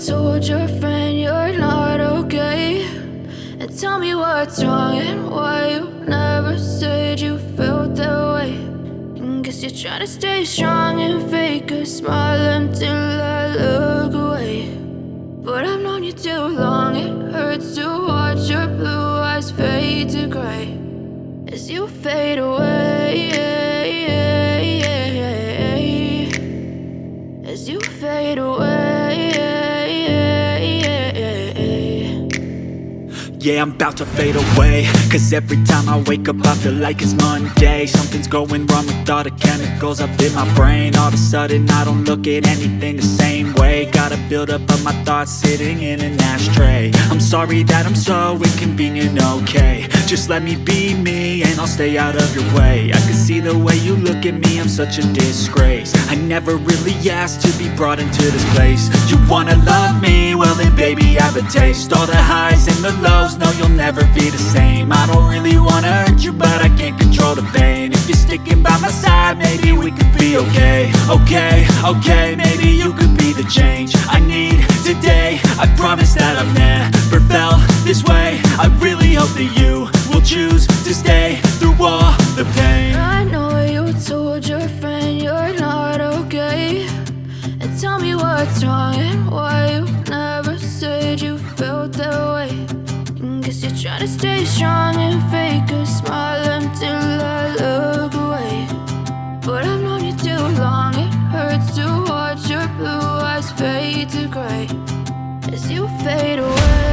told your friend you're not okay, and tell me what's wrong and why you never said you felt that way. And guess you're trying to stay strong and fake a smile until I look away. But I've known you too long, it hurts to watch your blue eyes fade to gray as you fade away, as you fade away. Yeah, I'm about to fade away, cause every time I wake up I feel like it's Monday. Something's going wrong with all the chemicals up in my brain. All of a sudden I don't look at anything the same way. Gotta build up of my thoughts sitting in an ashtray. I'm sorry that I'm so inconvenient, okay. Just let me be me and I'll stay out of your way. I can see the way you look at me, I'm such a disgrace. I never really asked to be brought into this place. You wanna love me? Well then baby I have a taste. All the highs and the lows, no you'll never be the same. I don't really wanna hurt you but I can't control the pain. If you're sticking by my side maybe we could be okay. Okay, maybe you could be the change I need today. I promise that I've never felt this way. I really hope that you will choose to stay through all the pain. I know you told your friend you're not okay, and tell me what's wrong and why you never said you felt that way. And guess you're trying to stay strong and fake a smile until I look away. But I've known you too long, it hurts to watch your blue eyes fade to gray as you fade away.